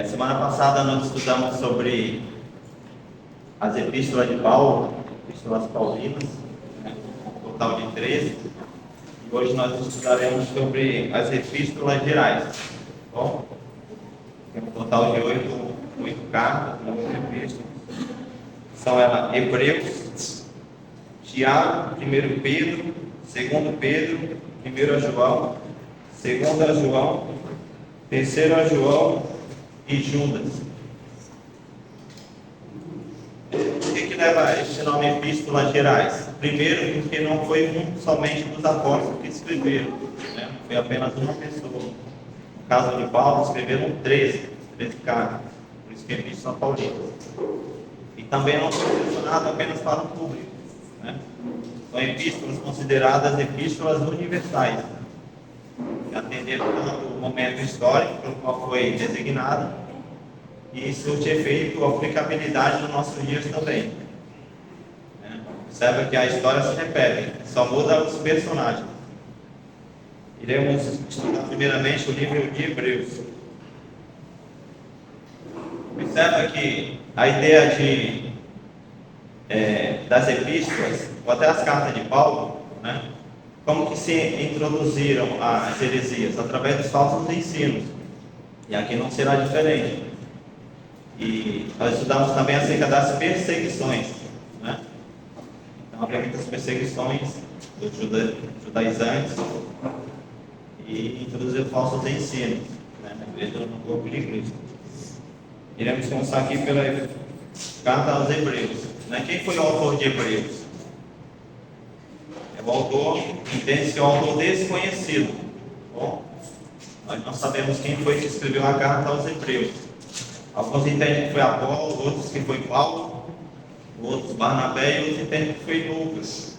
Semana passada nós estudamos sobre as epístolas de Paulo, epístolas paulinas, um total de 13. E hoje nós estudaremos sobre as epístolas gerais. Bom, tem um total de 8 cartas, 8 epístolas. São elas Hebreus, Tiago, 1 Pedro, 2 Pedro, 1 João, 2 João, 3 João e Judas. Por que leva este nome Epístolas Gerais? Primeiro, porque não foi somente dos apóstolos que escreveram, né? Foi apenas uma pessoa. No caso de Paulo, escreveram 13 cartas, por isso que é Epístola Paulina. E também não foi direcionado apenas para o público, né? São epístolas consideradas epístolas universais, que atenderam todo o momento histórico pelo qual foi designado, e surte efeito aplicabilidade nos nossos dias também. Observa que a história se repete, só muda os personagens. Iremos estudar primeiramente o livro de Hebreus. Observa que a ideia das epístolas, ou até as cartas de Paulo, né? Como que se introduziram as heresias? Através dos falsos ensinos. E aqui não será diferente. E nós estudamos também acerca das perseguições, né? Então, havia muitas perseguições dos judaizantes e introduziram falsos ensinos, né, na igreja, no corpo de Cristo. Iremos começar aqui pela carta aos Hebreus, né? Quem foi o autor de Hebreus? O autor, entende-se o autor desconhecido. Bom, nós não sabemos quem foi que escreveu a carta aos Hebreus. Alguns entendem que foi Apolo, outros que foi Paulo, outros Barnabé e outros entendem que foi Lucas.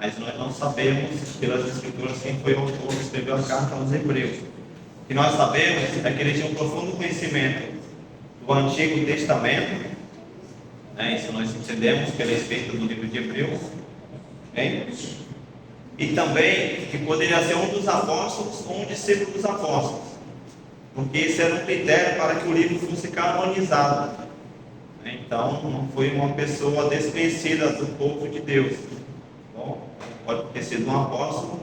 Mas nós não sabemos, pelas escrituras, quem foi o autor que escreveu a carta aos Hebreus. O que nós sabemos é que ele tinha um profundo conhecimento do Antigo Testamento, né? Isso nós entendemos pela respeito do livro de Hebreus. E também que poderia ser um dos apóstolos ou um discípulo dos apóstolos, porque esse era um critério para que o livro fosse canonizado. Então não foi uma pessoa desconhecida do povo de Deus. Bom, pode ter sido um apóstolo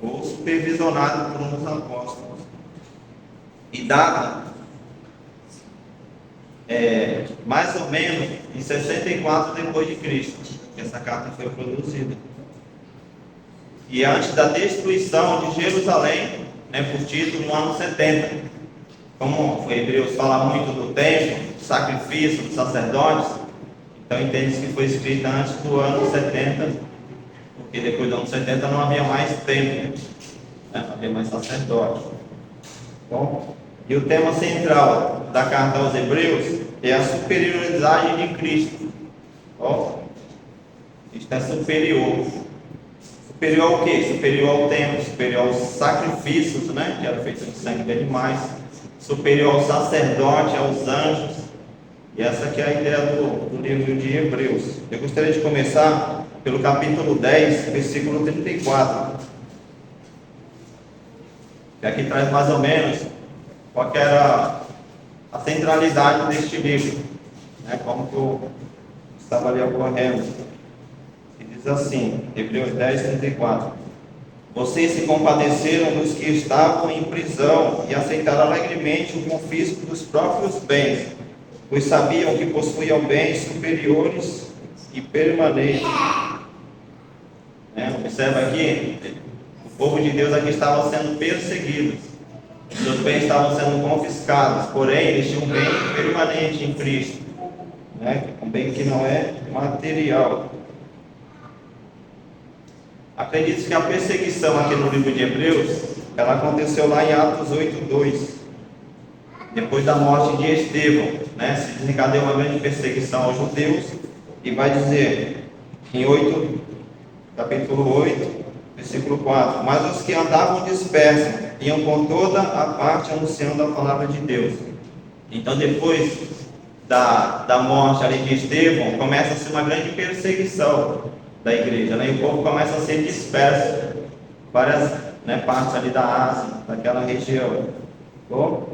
ou supervisionado por um dos apóstolos. E data mais ou menos em 64 depois de Cristo. Essa carta foi produzida. E antes da destruição de Jerusalém, né, por Tito, no ano 70. Como o Hebreus fala muito do templo, do sacrifício, dos sacerdotes, então entende-se que foi escrita antes do ano 70, porque depois do ano 70 não havia mais templo, né, não havia mais sacerdote. Bom, e o tema central da carta aos Hebreus é a superioridade de Cristo. Bom, Cristo é superior. Superior ao quê? Superior ao templo, superior aos sacrifícios, né, que eram feitos de sangue de animais, superior ao sacerdote, aos anjos. E essa que é a ideia do livro de Hebreus. Eu gostaria de começar pelo capítulo 10, versículo 34. Que aqui traz mais ou menos qual que era a centralidade deste livro, né, como que eu estava ali ocorrendo. Diz assim, Hebreus 10, 34: Vocês se compadeceram dos que estavam em prisão e aceitaram alegremente o confisco dos próprios bens, pois sabiam que possuíam bens superiores e permanentes. Observa aqui, o povo de Deus aqui estava sendo perseguido, seus bens estavam sendo confiscados, porém eles tinham um bem permanente em Cristo, né? Um bem que não é material. Acredite que a perseguição aqui no livro de Hebreus, ela aconteceu lá em Atos 8:2, depois da morte de Estevão, né? Se desencadeou uma grande perseguição aos judeus, e vai dizer em capítulo 8, versículo 4: Mas os que andavam dispersos iam por toda a parte anunciando a palavra de Deus. Então depois da morte ali de Estevão, começa-se uma grande perseguição da igreja, né? E o povo começa a ser disperso, várias, né, partes ali da Ásia, daquela região. Bom,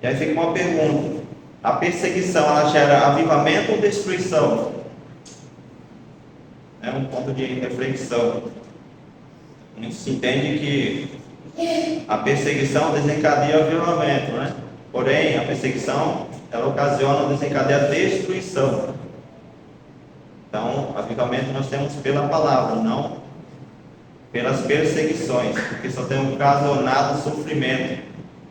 E aí fica uma pergunta: a perseguição, ela gera avivamento ou destruição? É um ponto de reflexão. A gente se entende que a perseguição desencadeia avivamento, né? Porém, a perseguição, ela ocasiona, desencadeia a destruição. Então, avivamento nós temos pela palavra, não pelas perseguições, porque só tem ocasionado sofrimento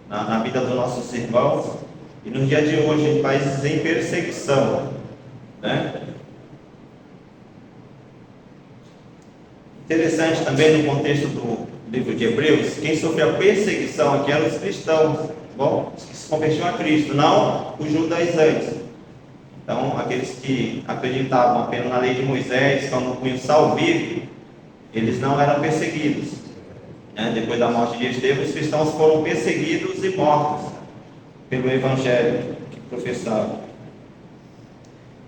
na vida dos nossos irmãos e no dia de hoje em países em perseguição, né? Interessante também no contexto do livro de Hebreus, quem sofreu a perseguição aqui eram os cristãos, bom, os que se convertiam a Cristo, não os judaizantes. Então, aqueles que acreditavam apenas na lei de Moisés, quando punham sal vivo, eles não eram perseguidos. Depois da morte de Estevão, os cristãos foram perseguidos e mortos pelo evangelho que professavam.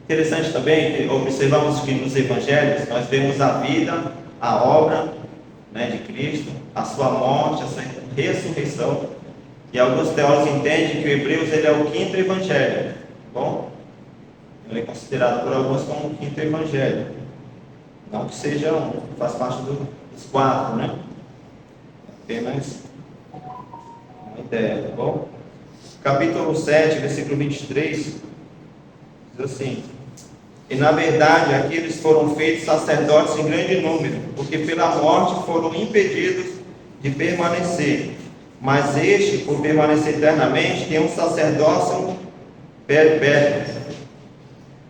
Interessante também que observamos que nos evangelhos nós vemos a vida, a obra, de Cristo, a sua morte, a sua ressurreição. E alguns teólogos entendem que o Hebreus ele é o quinto evangelho. Bom, ele é considerado por alguns como o quinto evangelho. Não que seja faz parte dos quatro, né? Apenas uma ideia, tá bom? Capítulo 7, versículo 23, diz assim: e na verdade aqui eles foram feitos sacerdotes em grande número, porque pela morte foram impedidos de permanecer. Mas este, por permanecer eternamente, tem um sacerdócio perpétuo.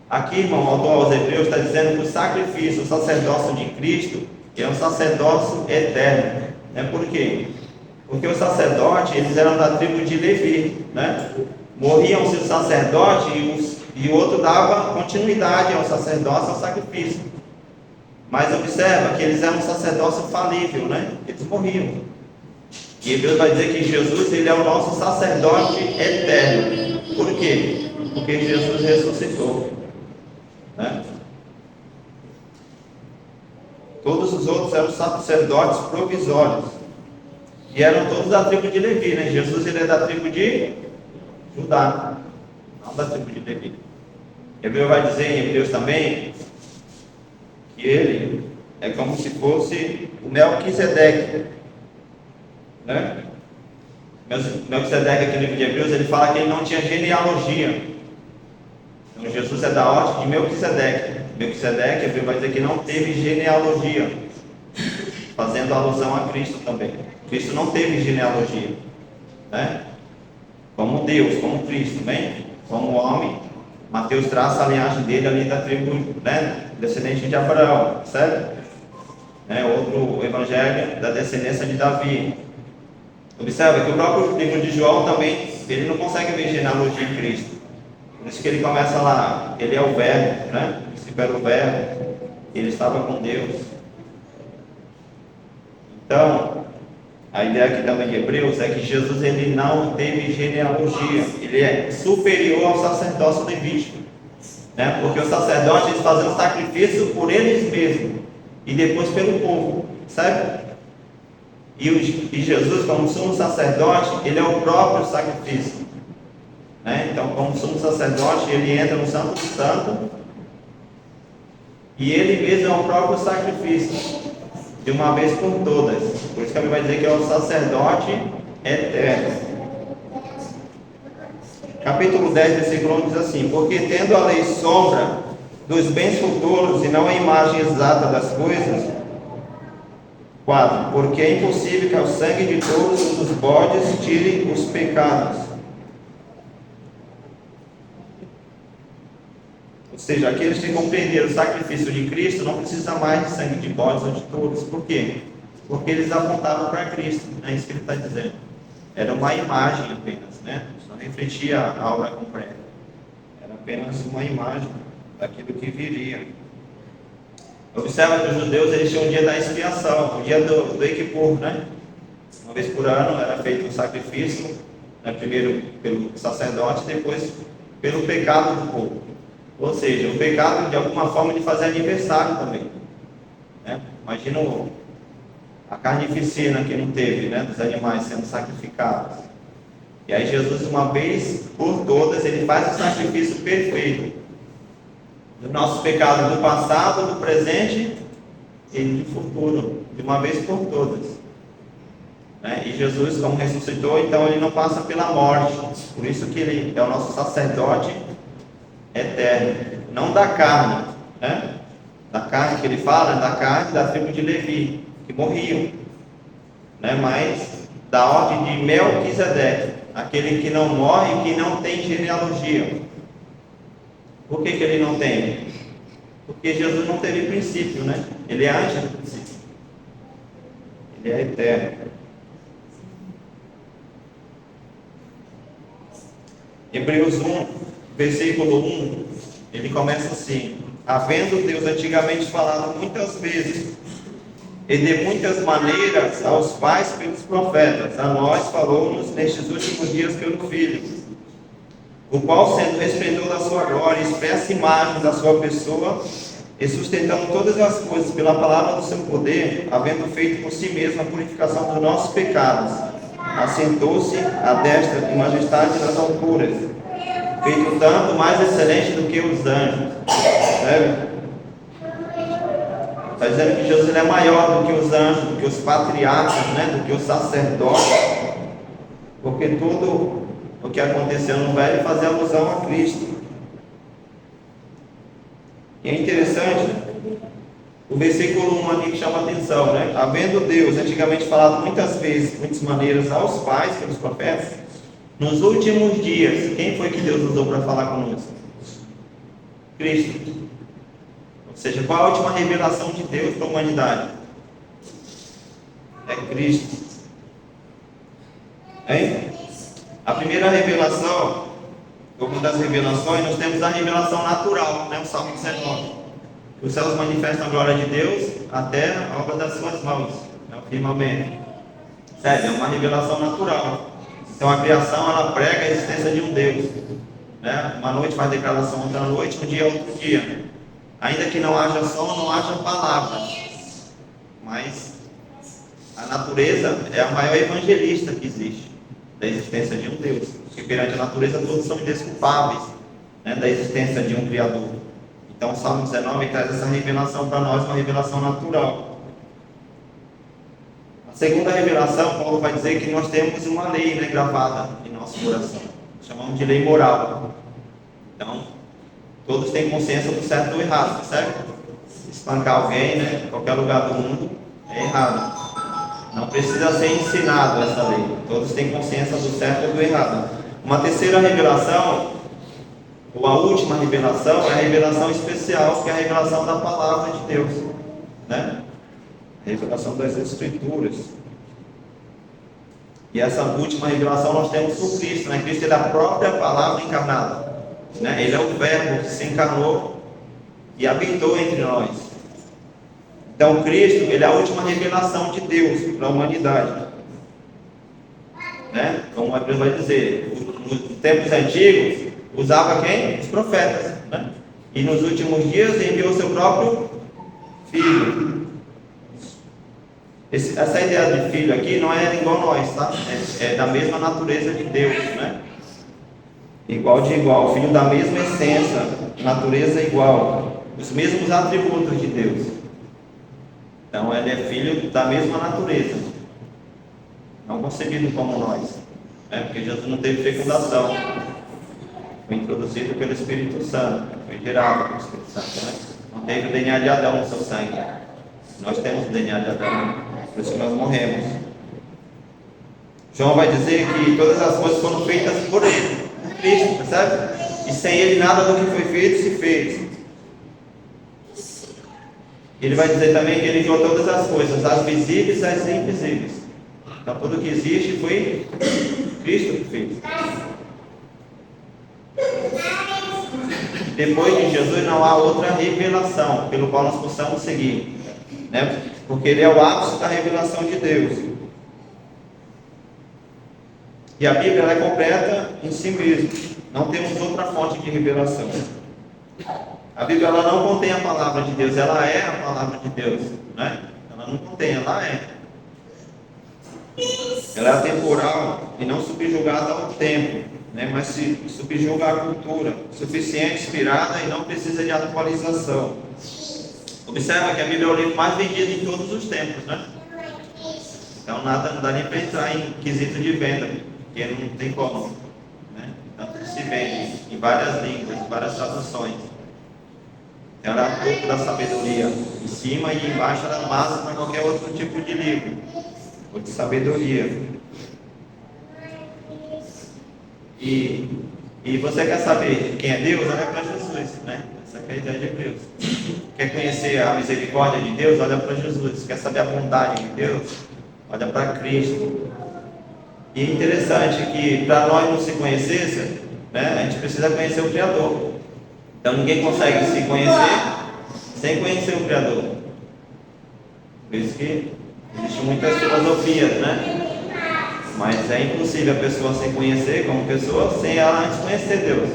Aqui, irmão, o autor aos Hebreus está dizendo que o sacrifício, o sacerdócio de Cristo, é um sacerdócio eterno. Por quê? Porque os sacerdotes, eles eram da tribo de Levi, né? Morriam-se o sacerdote e o outro dava continuidade ao sacerdócio, ao sacrifício. Mas observa que eles eram um sacerdócio falível, né? Eles morriam. E Hebreus vai dizer que Jesus, ele é o nosso sacerdote eterno. Por quê? Porque Jesus ressuscitou, né? Todos os outros eram sacerdotes provisórios. E eram todos da tribo de Levi, né? Jesus, ele é da tribo de Judá, não da tribo de Levi. Hebreus vai dizer em Hebreus também que ele é como se fosse o Melquisedeque, né? Melquisedeque aqui no livro de Hebreus, ele fala que ele não tinha genealogia. Então Jesus é da ordem de Melquisedeque. Melquisedeque, Hebreus vai dizer que não teve genealogia, fazendo alusão a Cristo também. Cristo não teve genealogia, né? Como Deus, como Cristo, bem? Como homem, Mateus traça a linhagem dele ali da tribo, né? Descendente de Abraão, certo? Outro evangelho da descendência de Davi. Observa que o próprio livro de João também, ele não consegue ver genealogia em Cristo. Por isso que ele começa lá, ele é o verbo, né? O princípio era o verbo, ele estava com Deus. Então, a ideia aqui também de Hebreus é que Jesus, ele não teve genealogia, ele é superior ao sacerdócio levítico, né? Porque os sacerdotes, eles faziam sacrifício por eles mesmos e depois pelo povo, certo? E Jesus, como sumo sacerdote, ele é o próprio sacrifício, né? Então, como sumo sacerdote, ele entra no Santo do Santo e ele mesmo é o próprio sacrifício, de uma vez por todas. Por isso que ele vai dizer que é o sacerdote eterno. Capítulo 10, versículo 1 diz assim: porque tendo a lei sombra dos bens futuros e não a imagem exata das coisas. 4. Porque é impossível que ao sangue de todos os bodes tire os pecados. Ou seja, aqueles que compreenderam o sacrifício de Cristo não precisam mais de sangue de bodes ou de touros. Por quê? Porque eles apontavam para Cristo. É isso que ele está dizendo. Era uma imagem apenas, né? Não refletia a obra completa. Era apenas uma imagem daquilo que viria. Observa que os judeus, eles tinham o dia da expiação, o dia do Yom Kippur, né? Uma vez por ano era feito um sacrifício, né? Primeiro pelo sacerdote, depois pelo pecado do povo. Ou seja, o pecado de alguma forma de fazer aniversário também, né? Imagina a carnificina que não teve, né? Dos animais sendo sacrificados. E aí Jesus, uma vez por todas, ele faz o sacrifício perfeito do nosso pecado do passado, do presente e do futuro, de uma vez por todas. E Jesus, como ressuscitou, então ele não passa pela morte. Por isso que ele é o nosso sacerdote eterno, não da carne, né? Da carne que ele fala, da carne da tribo de Levi, que morriam, né? Mas da ordem de Melquisedeque, aquele que não morre e que não tem genealogia. Por que ele não tem? Porque Jesus não teve princípio, né? Ele é antes do princípio, ele é eterno. Hebreus 1, versículo 1, ele começa assim: havendo Deus antigamente falado muitas vezes e de muitas maneiras aos pais pelos profetas, a nós falou-nos nestes últimos dias pelo Filho, o qual, sendo o resplendor da sua glória, expressa imagem da sua pessoa, e sustentando todas as coisas pela palavra do seu poder, havendo feito por si mesmo a purificação dos nossos pecados, assentou-se à destra de majestade nas alturas, feito tanto mais excelente do que os anjos. Percebe? Está dizendo que Jesus ele é maior do que os anjos, do que os patriarcas, né? Do que os sacerdotes, porque tudo o que aconteceu no velho fazia alusão a Cristo. E é interessante o versículo 1 aqui que chama a atenção, né? Havendo Deus antigamente falado muitas vezes, de muitas maneiras aos pais pelos profetas, nos últimos dias, quem foi que Deus usou para falar conosco? Cristo. Ou seja, qual a última revelação de Deus para a humanidade? É Cristo. Hein? A primeira revelação, uma das revelações, nós temos a revelação natural, né? O Salmo 19. Os céus manifestam a glória de Deus, a terra, a obra das suas mãos, é o firmamento. Sério, é uma revelação natural. Então a criação, ela prega a existência de um Deus, né? Uma noite faz declaração outra noite, um dia outro dia. Ainda que não haja som, não haja palavras, mas a natureza é a maior evangelista que existe da existência de um Deus, porque perante a natureza todos são indesculpáveis, né, da existência de um Criador. Então o Salmo 19 traz essa revelação para nós, uma revelação natural. A segunda revelação, Paulo vai dizer que nós temos uma lei, né, gravada em nosso coração, chamamos de lei moral. Então todos têm consciência do certo e do errado, certo? Espancar alguém, né, em qualquer lugar do mundo é errado. Não precisa ser ensinado essa lei. Todos têm consciência do certo e do errado. Uma terceira revelação, ou a última revelação, é a revelação especial, que é a revelação da palavra de Deus, né? A revelação das Escrituras. E essa última revelação nós temos por Cristo, né? Cristo é a própria palavra encarnada, né? Ele é o Verbo que se encarnou e habitou entre nós. Então Cristo, ele é a última revelação de Deus para a humanidade, né? Como o Hebreus vai dizer, nos tempos antigos usava quem? Os profetas, né? E nos últimos dias enviou seu próprio Filho. Essa ideia de filho aqui não é igual a nós, tá? É da mesma natureza de Deus, né? Igual de igual, filho da mesma essência, natureza igual, os mesmos atributos de Deus. Então ele é filho da mesma natureza, não concebido como nós, né? Porque Jesus não teve fecundação, foi introduzido pelo Espírito Santo, foi gerado pelo Espírito Santo, né? Não teve o DNA de Adão no seu sangue. Nós temos o DNA de Adão, por isso que nós morremos. João vai dizer que todas as coisas foram feitas por ele, por Cristo, percebe? E sem ele nada do que foi feito se fez. Ele vai dizer também que ele criou todas as coisas, as visíveis e as invisíveis. Então tudo que existe foi Cristo que fez. Depois de Jesus não há outra revelação pelo qual nós possamos seguir, né? Porque ele é o ápice da revelação de Deus. E a Bíblia ela é completa em si mesma. Não temos outra fonte de revelação. A Bíblia ela não contém a palavra de Deus, ela é a palavra de Deus, né? Ela não contém, ela é. Ela é atemporal e não subjugada ao tempo, né? Mas se subjuga à cultura, suficiente, inspirada e não precisa de atualização. Observa que a Bíblia é o livro mais vendido em todos os tempos, né? Então não dá nem para entrar em quesito de venda, porque não tem como, né? Tanto que se vende em várias línguas, em várias traduções. Então ela é a topo da sabedoria, em cima e embaixo ela é base para qualquer outro tipo de livro, ou de sabedoria. E você quer saber quem é Deus? Olha para Jesus, né? Essa é a ideia de Deus. Quer conhecer a misericórdia de Deus? Olha para Jesus. Quer saber a bondade de Deus? Olha para Cristo. E é interessante que para nós não se conhecesse, né, a gente precisa conhecer o Criador. Então ninguém consegue se conhecer sem conhecer o Criador. Por isso que existem muitas filosofias, né? Mas é impossível a pessoa se conhecer como pessoa sem ela antes conhecer Deus.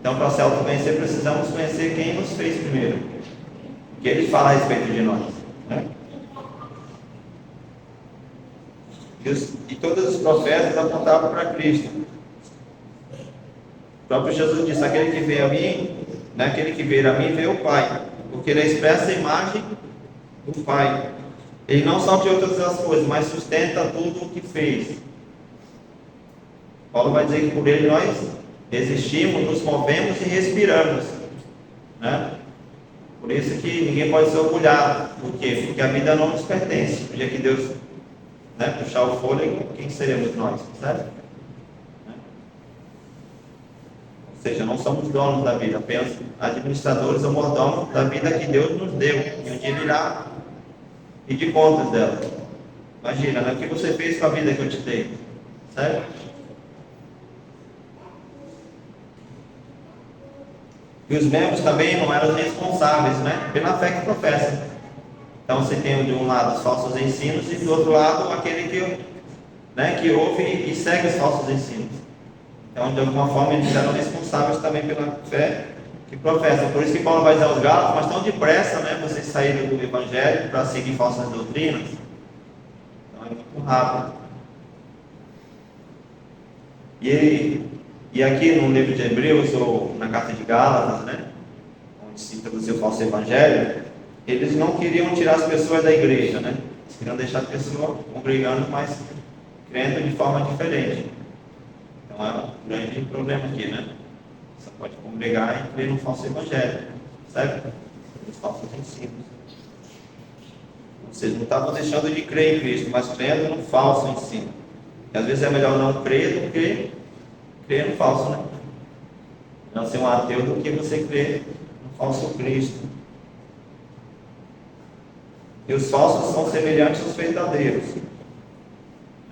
Então, para se autoconhecer, precisamos conhecer quem nos fez primeiro, o que Ele fala a respeito de nós, né? E todos os profetas apontavam para Cristo. O próprio Jesus disse: aquele que vê a mim, né, aquele que vê a mim, vê o Pai, porque Ele expressa a imagem do Pai. Ele não só criou todas as coisas, mas sustenta tudo o que fez. Paulo vai dizer que por Ele nós existimos, nos movemos e respiramos, né? Por isso que ninguém pode ser orgulhado. Por quê? Porque a vida não nos pertence. O dia que Deus, né, puxar o fôlego, quem seremos nós? Certo? Ou seja, não somos donos da vida, apenas administradores ou mordomos da vida que Deus nos deu. E um dia Ele irá pedir contas dela. Imagina, né? O que você fez com a vida que eu te dei? Certo? E os membros também não eram responsáveis, né, pela fé que professam. Então você tem de um lado os falsos ensinos e do outro lado aquele que, né, que ouve e segue os falsos ensinos. Então, de alguma forma, eles eram responsáveis também pela fé que professam. Por isso que Paulo vai dizer aos Gálatas: mas tão depressa, né, vocês saíram do Evangelho para seguir falsas doutrinas. Então é muito rápido. E aqui no livro de Hebreus, ou na carta de Gálatas, né, onde se introduziu o falso evangelho, eles não queriam tirar as pessoas da igreja, né? Eles queriam deixar a pessoa congregando, mas crendo de forma diferente. Então é um grande problema aqui, né? Você pode congregar e crer no falso evangelho, certo? Os falsos ensinos. Vocês não estavam deixando de crer em Cristo, mas crendo no falso ensino. E às vezes é melhor não crer do que crer no falso, né? Não ser um ateu do que você crer no falso Cristo. E os falsos são semelhantes aos verdadeiros,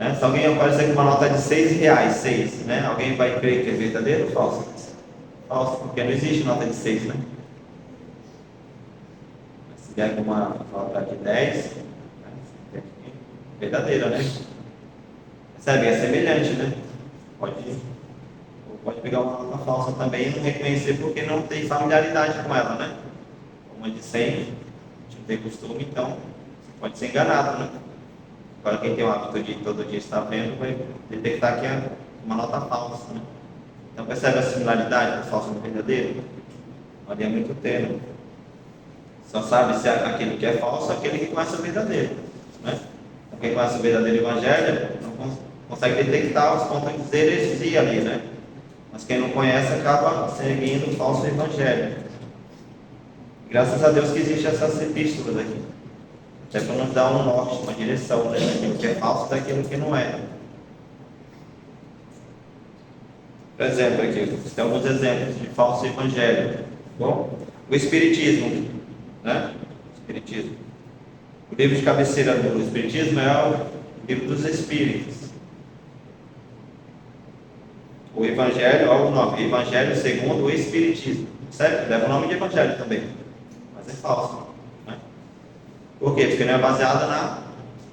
né? Se alguém aparecer com uma nota de R$6, 6, né? Alguém vai crer que é verdadeiro ou falso? Falso, porque não existe nota de 6, né? Se vier com uma nota de 10, né? Verdadeira, né? Percebe? É semelhante, né? Pode pegar uma nota falsa também e não reconhecer porque não tem familiaridade com ela, né? Uma de 100, a gente não tem costume, então você pode ser enganado, né? Agora quem tem o hábito de todo dia estar vendo vai detectar que é uma nota falsa, né? Então percebe a similaridade do falso e do verdadeiro? Ali é muito tênue. Só sabe se aquele que é falso é aquele que conhece o verdadeiro, né? Então quem conhece o verdadeiro evangelho não consegue detectar os pontos de heresia ali, né? Mas quem não conhece acaba seguindo o falso evangelho. Graças a Deus que existem essas epístolas aqui, até para nos dar um norte, uma direção, né? Daquilo que é falso e daquilo que não é. Por exemplo, aqui tem alguns exemplos de falso evangelho. Bom, o Espiritismo, né? Espiritismo. O livro de cabeceira do Espiritismo é o livro dos Espíritos. O Evangelho, olha o nome, Evangelho segundo o Espiritismo, certo? Leva o nome de Evangelho também, mas é falso, né? Por quê? Porque não é baseada na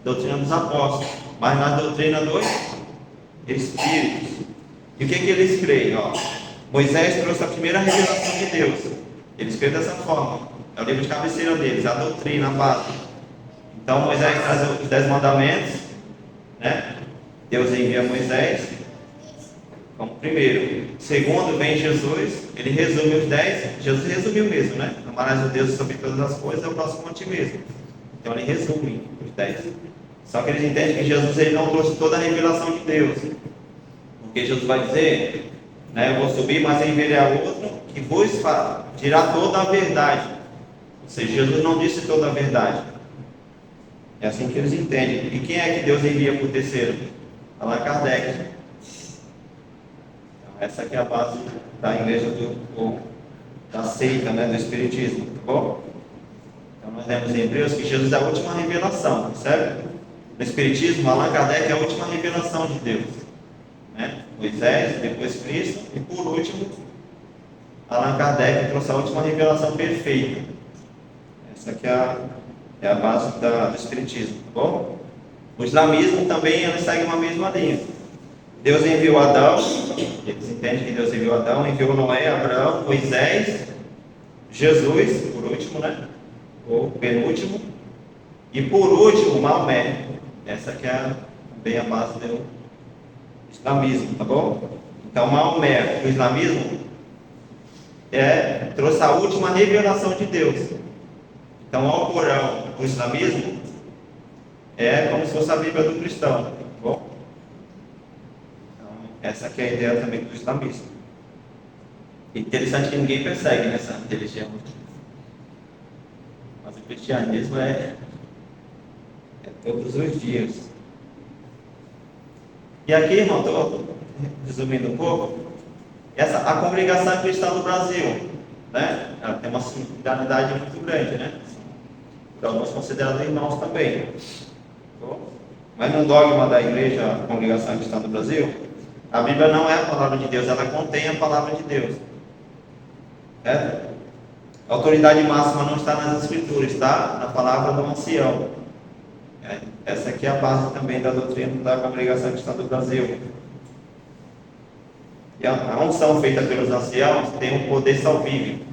doutrina dos apóstolos, mas na doutrina dos Espíritos. E o que eles creem? Ó, Moisés trouxe a primeira revelação de Deus, eles creem dessa forma, é o livro de cabeceira deles, a doutrina, a base. Então Moisés traz os 10 mandamentos, né? Deus envia Moisés como primeiro. Segundo, vem Jesus, ele resume os 10. Jesus resumiu mesmo, né? Amarás o Deus sobre todas as coisas, é o próximo a ti mesmo. Então ele resume os 10. Só que eles entendem que Jesus ele não trouxe toda a revelação de Deus. Porque Jesus vai dizer, né, eu vou subir, mas enviarei a outro que vos dirá toda a verdade. Ou seja, Jesus não disse toda a verdade. É assim que eles entendem. E quem é que Deus envia por terceiro? Allan Kardec. Então, essa aqui é a base da igreja da seita, né, do Espiritismo, tá bom? Então nós lemos em Hebreus que Jesus é a última revelação, certo? No Espiritismo, Allan Kardec é a última revelação de Deus, né? Moisés, depois Cristo, e por último, Allan Kardec trouxe a última revelação perfeita. Essa aqui é a base do Espiritismo, tá bom? O islamismo também ele segue uma mesma linha. Deus enviou Adão, eles entendem que Deus enviou Adão, enviou Noé, Abraão, Moisés, Jesus, por último, né? Ou penúltimo, e por último, Maomé. Essa que é bem a base do islamismo, tá bom? Então, Maomé, o islamismo, trouxe a última revelação de Deus. Então, ao Corão, o islamismo, é como se fosse a Bíblia do cristão, tá bom? Então, essa aqui é a ideia também do islamismo. Interessante que ninguém persegue nessa religião. Mas o cristianismo é todos os dias. E aqui, irmão, estou resumindo um pouco, a congregação cristã do Brasil, né? Ela tem uma similaridade muito grande, né? Por alguns considerados irmãos também. Mas no dogma da igreja, a congregação cristã do Brasil, a Bíblia não é a palavra de Deus, ela contém a palavra de Deus. Certo? A autoridade máxima não está nas escrituras, está na palavra do ancião. Essa aqui é a base também da doutrina da congregação cristã do Brasil. E a unção feita pelos anciãos tem um poder salvífico.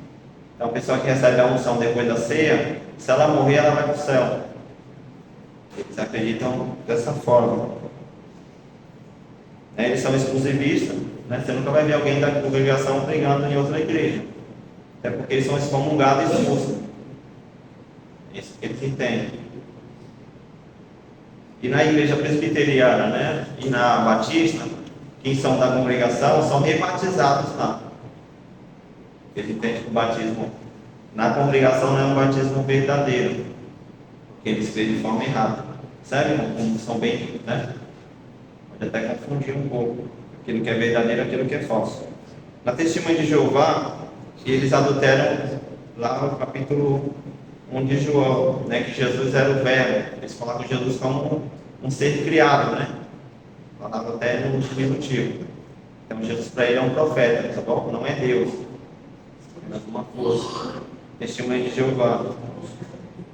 Então a pessoa que recebe a unção depois da ceia, se ela morrer, ela vai para o céu. Eles acreditam dessa forma. Eles são exclusivistas, né? Você nunca vai ver alguém da congregação pregando em outra igreja. Até porque eles são excomungados e expulsos. É isso que eles entendem. E na igreja presbiteriana, né? E na batista, quem são da congregação são rebatizados lá. Eles entendem que o batismo na congregação não é um batismo verdadeiro. Porque eles creem de forma errada. Sabe como são bem, né? Pode até confundir um pouco. Aquilo que é verdadeiro, aquilo que é falso. Na Testemunha de Jeová, eles adulteram lá no capítulo 1 de João, né, que Jesus era o verbo. Eles colocam Jesus como um ser criado, né? Falava até no diminutivo. Então Jesus para ele é um profeta, tá bom? Não é Deus. É uma força. Testemunha de Jeová.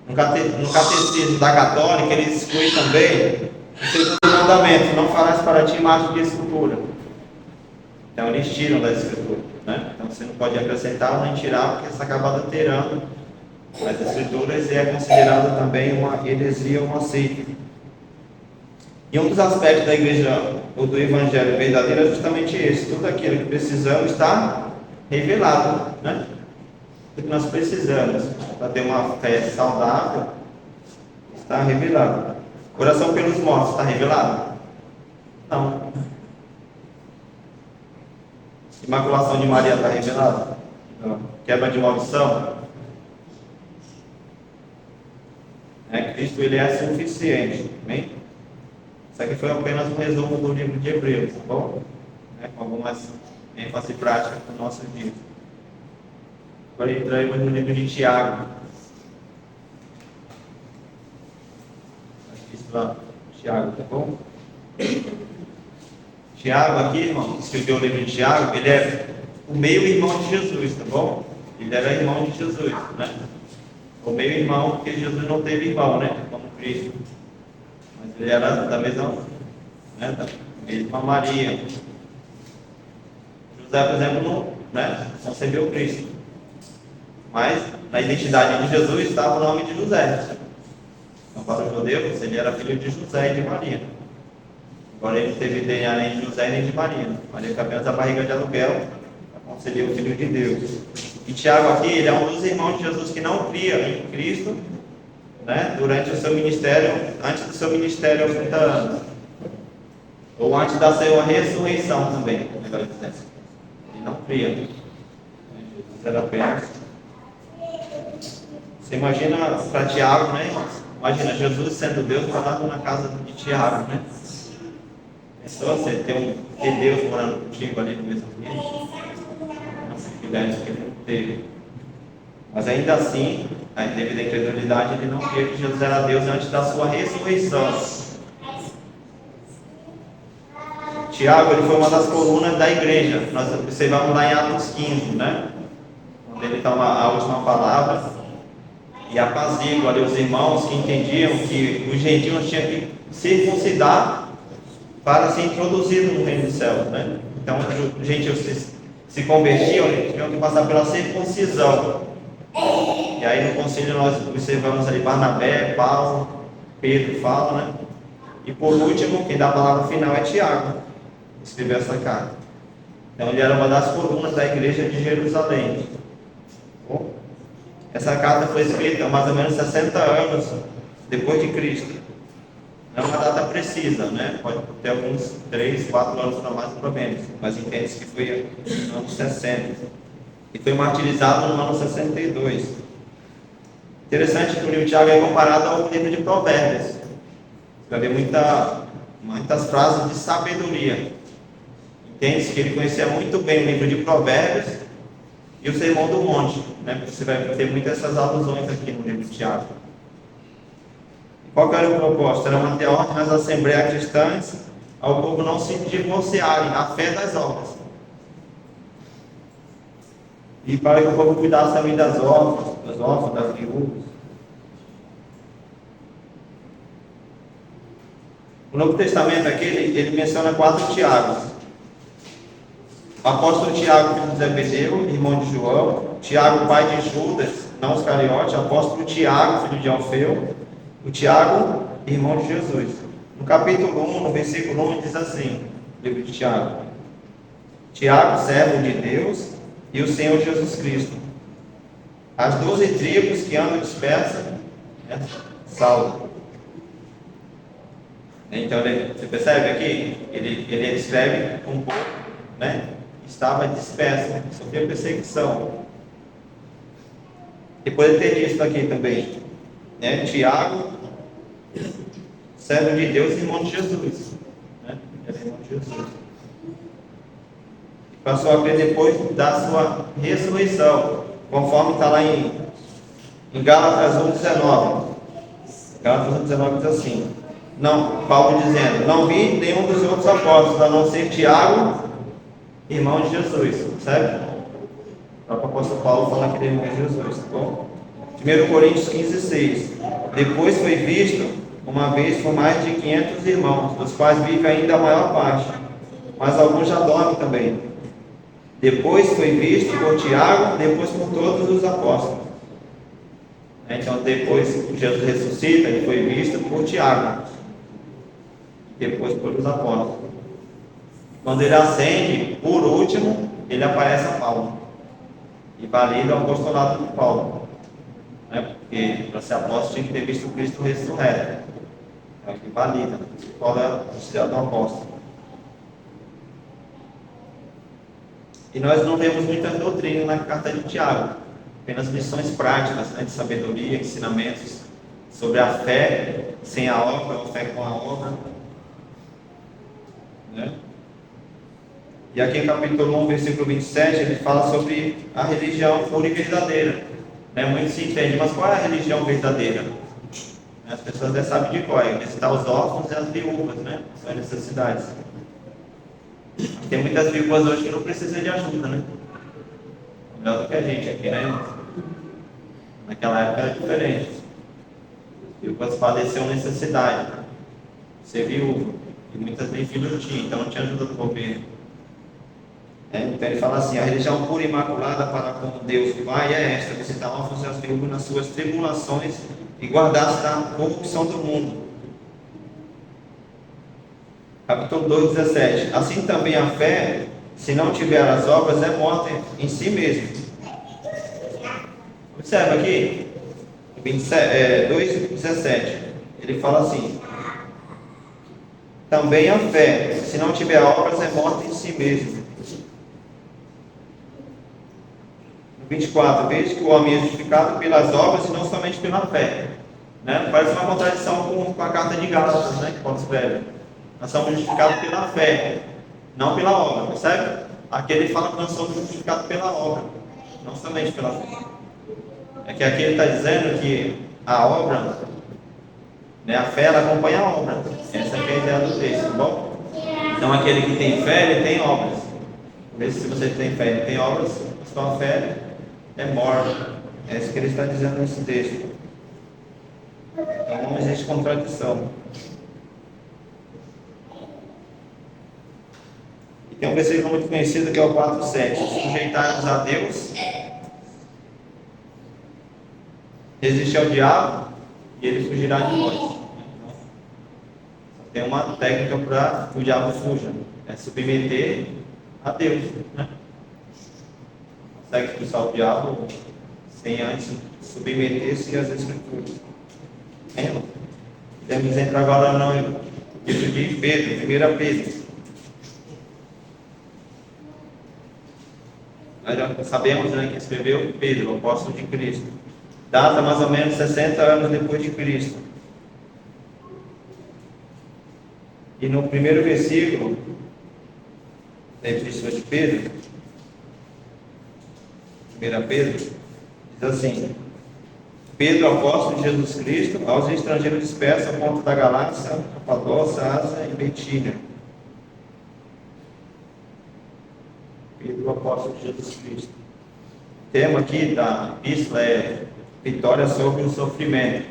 No catecismo da católica, eles excluem também o segundo mandamento: não farás para ti imagem de escultura. Então eles tiram da escritura, né? Então você não pode acrescentar nem tirar, porque você acaba adulterando as escrituras e é considerado também uma heresia, uma seita. E um dos aspectos da igreja ou do evangelho verdadeiro é justamente esse: tudo aquilo que precisamos está revelado, né? Tudo que nós precisamos para ter uma fé saudável está revelado. Oração pelos mortos está revelado? Não. Imaculação de Maria está revelada? Não. Quebra de maldição? Cristo ele é suficiente. Amém? Isso aqui foi apenas um resumo do livro de Hebreus, tá bom? Com algumas ênfase prática para o nosso dia. Agora entramos no livro de Tiago. Tiago, tá bom? Tiago aqui, irmão, escreveu o livro de Tiago, ele é o meio-irmão de Jesus, tá bom? Ele era irmão de Jesus, né? O meio-irmão, porque Jesus não teve irmão, né? Como Cristo. Mas ele era da mesma, né? Da mesma Maria. José, por exemplo, não, né? Concebeu Cristo. Mas na identidade de Jesus estava o nome de José. Então, para os judeus, ele era filho de José e de Maria. Agora ele teve DNA nem de José nem de Maria. Maria foi apenas a barriga de aluguel para conceber o Filho de Deus. E Tiago aqui, ele é um dos irmãos de Jesus que não cria em Cristo, né, durante o seu ministério, antes do seu ministério aos 30 anos. Ou antes da sua ressurreição também, melhor dizendo. Ele não cria. Jesus era apenas. Você imagina para Tiago, né? Imagina Jesus sendo Deus morando na casa de Tiago, né? Pensou você ter Deus morando contigo ali no mesmo ambiente? Nossa, que privilégio que ele não teve. Mas ainda assim, devido à incredulidade, ele não cria que Jesus era Deus antes da sua ressurreição. Tiago, ele foi uma das colunas da igreja. Nós observamos lá em Atos 15, né? Onde ele toma a última palavra e apazigua ali os irmãos que entendiam que os gentios tinham que circuncidar para ser introduzido no reino dos céus, né? Então, os gentios se convertiam, eles tinham que passar pela circuncisão. E aí no concílio nós observamos ali Barnabé, Paulo, Pedro fala, né? E por último, quem dá a palavra final é Tiago, que escreveu essa carta. Então ele era uma das colunas da igreja de Jerusalém. Bom, essa carta foi escrita há mais ou menos 60 anos depois de Cristo. Não é uma data precisa, né? Pode ter alguns 3, 4 anos para mais ou para menos, mas entende-se que foi nos anos 60. E foi martirizado no ano 62. Interessante que o livro de Tiago é comparado ao livro de Provérbios. Você vai ver muitas frases de sabedoria. Entende-se que ele conhecia muito bem o livro de Provérbios e o Sermão do Monte, né? Porque você vai ter muitas dessas alusões aqui no livro de Tiago. Qual que era o propósito? Era manter a ordem nas assembleias cristãs, ao povo não se divorciarem da fé das obras. E para que o povo cuidasse também das órfãs, das viúvas. O Novo Testamento aqui, ele menciona 4 Tiagos. O apóstolo Tiago, filho de Zebedeu, irmão de João. Tiago, pai de Judas, não Iscariote. Apóstolo Tiago, filho de Alfeu. O Tiago, irmão de Jesus. No capítulo 1, no versículo 1, diz assim, livro de Tiago. Tiago, servo de Deus e o Senhor Jesus Cristo. As 12 tribos que andam dispersas, né, salvo. Então, você percebe aqui? Ele escreve um pouco, né? Estava disperso, sofreu perseguição. Depois ele tem isso aqui também, né? Tiago, servo de Deus e irmão de Jesus, né? Irmão de Jesus. Passou a crer depois da sua ressurreição, conforme está lá em Gálatas 1,19. Gálatas 1,19 diz assim: não, Paulo dizendo, não vi nenhum dos outros apóstolos, a não ser Tiago, irmão de Jesus, certo? O próprio apóstolo Paulo fala que ele é irmão de Jesus, tá bom? 1 Coríntios 15,6. Depois foi visto, uma vez, por mais de 500 irmãos, dos quais vive ainda a maior parte, mas alguns já dormem também. Depois foi visto por Tiago, depois por todos os apóstolos. Então, depois que Jesus ressuscita, ele foi visto por Tiago, depois por os apóstolos. Quando ele ascende, por último, ele aparece a Paulo e valida o apostolado de Paulo, né? Porque para ser apóstolo tinha que ter visto Cristo ressurreto. É o que valida. Paulo é o auxiliar do apóstolo. E nós não vemos muita doutrina na carta de Tiago, apenas lições práticas, né, de sabedoria, ensinamentos sobre a fé sem a obra, a fé com a obra, né? E aqui em capítulo 1, versículo 27, ele fala sobre a religião pura e verdadeira, né? Muito se entende, mas qual é a religião verdadeira? As pessoas já sabem de qual é, visitar os órfãos e as viúvas, né? São as necessidades. Tem muitas viúvas hoje que não precisam de ajuda, né? Melhor do que a gente aqui, né? Naquela época era diferente. As viúvas padeciam necessidade, ser viúva, e muitas nem filhos tinham, então não tinha ajuda do governo. Então ele fala assim: a religião pura e imaculada para com Deus Pai é esta, visitar órfãos e as viúvas nas suas tribulações e guardar-se da corrupção do mundo. Capítulo 2, 17. Assim também a fé, se não tiver as obras, é morta em si mesma. Observa aqui, 2, 17. Ele fala assim: também a fé, se não tiver obras, é morta em si mesma. 24. Veja que o homem é justificado pelas obras e não somente pela fé. Né? Parece uma contradição com a carta de Gálatas, né, que Paulo escreve. Nós somos justificados pela fé, não pela obra, percebe? Aqui ele fala que nós somos justificados pela obra, não somente pela fé. É que aqui ele está dizendo que a obra, né, a fé, ela acompanha a obra. Essa aqui é a ideia do texto, tá bom? Então aquele que tem fé, ele tem obras. Veja se você tem fé e tem obras, a sua fé é morta. É isso que ele está dizendo nesse texto. Então não existe contradição. E tem um versículo muito conhecido que é o 4:7. Sujeitar-nos a Deus, resistir ao diabo e ele fugirá de nós. Então, tem uma técnica para que o diabo fuja: é submeter a Deus, né? Não consegue expulsar o diabo sem antes submeter-se às Escrituras. Podemos entrar agora no livro de Pedro, 1 Pedro. Nós já sabemos, né, que escreveu Pedro, o apóstolo de Cristo. Data mais ou menos 60 anos depois de Cristo. E no primeiro versículo da Epístola de Pedro, 1 Pedro, diz assim: Pedro, apóstolo de Jesus Cristo, aos estrangeiros dispersos a ponta da Galácia, Capadócia, Ásia e Bitínia. Pedro, apóstolo de Jesus Cristo. O tema aqui da epístola é vitória sobre o sofrimento.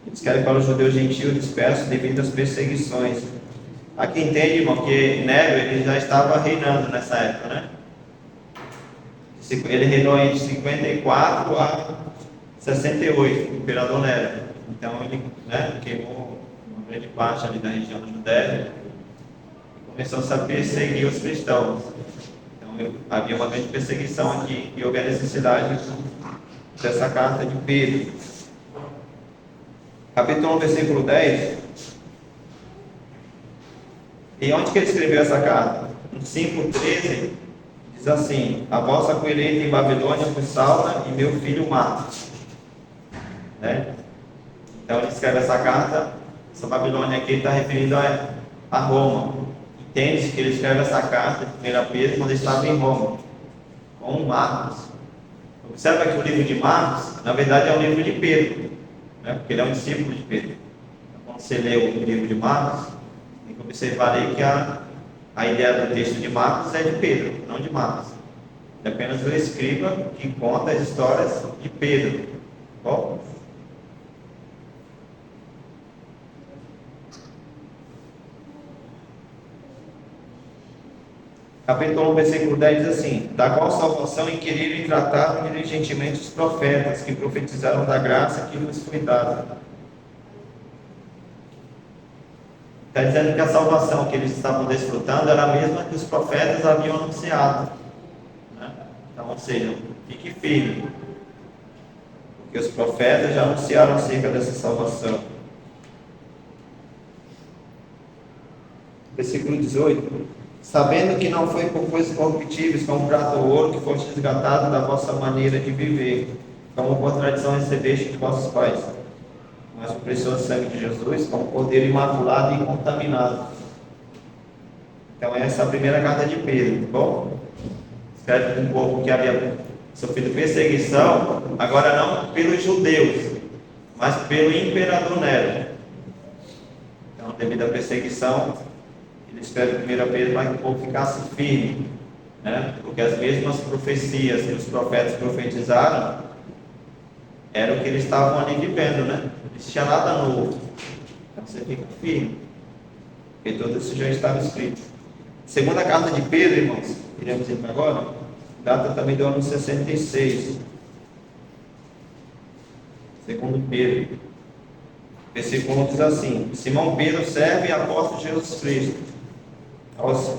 Eles querem para os judeus gentios dispersos devido às perseguições. Aqui entende, irmão, que Nero ele já estava reinando nessa época, né? Ele reinou entre 54 a 68, o imperador Nero. Então ele, né, queimou uma grande parte ali da região da Judéia e começou a perseguir os cristãos. Então havia uma grande perseguição aqui e houve a necessidade dessa carta de Pedro. Capítulo 1, versículo 10. E onde que ele escreveu essa carta? No 5:13. Diz assim: a vossa colheita em Babilônia foi Sauda e meu filho Marcos. Né? Então ele escreve essa carta. Essa Babilônia aqui está referindo a Roma. Entende-se que ele escreve essa carta de 1 Pedro quando ele estava em Roma, com Marcos. Observa que o livro de Marcos, na verdade, é um livro de Pedro, né? Porque ele é um discípulo de Pedro. Então, quando você lê o livro de Marcos, tem que observar aí que a ideia do texto de Marcos é de Pedro, não de Marcos. É apenas o escriba que conta as histórias de Pedro. Bom? Capítulo 1, versículo 10 diz assim: da qual salvação inquiriram e trataram diligentemente os profetas que profetizaram da graça que lhes foi dada. Está dizendo que a salvação que eles estavam desfrutando era a mesma que os profetas haviam anunciado, né? Então, ou seja, fique firme, porque os profetas já anunciaram acerca dessa salvação. Versículo 18: sabendo que não foi por coisas corruptíveis, como prata ou ouro, que foste resgatado da vossa maneira de viver, como por tradição recebeste de vossos pais, mas o precioso sangue de Jesus, como cordeiro imaculado e incontaminado. Então essa é a primeira carta de Pedro, tá bom? Escreve um povo que havia sofrido perseguição, agora não pelos judeus, mas pelo imperador Nero. Então, devido à perseguição, ele escreve 1 Pedro para que o povo ficasse firme, né? Porque as mesmas profecias que os profetas profetizaram era o que eles estavam ali vivendo, né? Não existia nada novo. Então você fica firme, porque tudo isso já estava escrito. Segunda carta de Pedro, irmãos, iremos ir para agora, data também do ano 66. Segundo Pedro. Versículo 1 diz assim: Simão Pedro, serve e apóstolo de Jesus Cristo, aos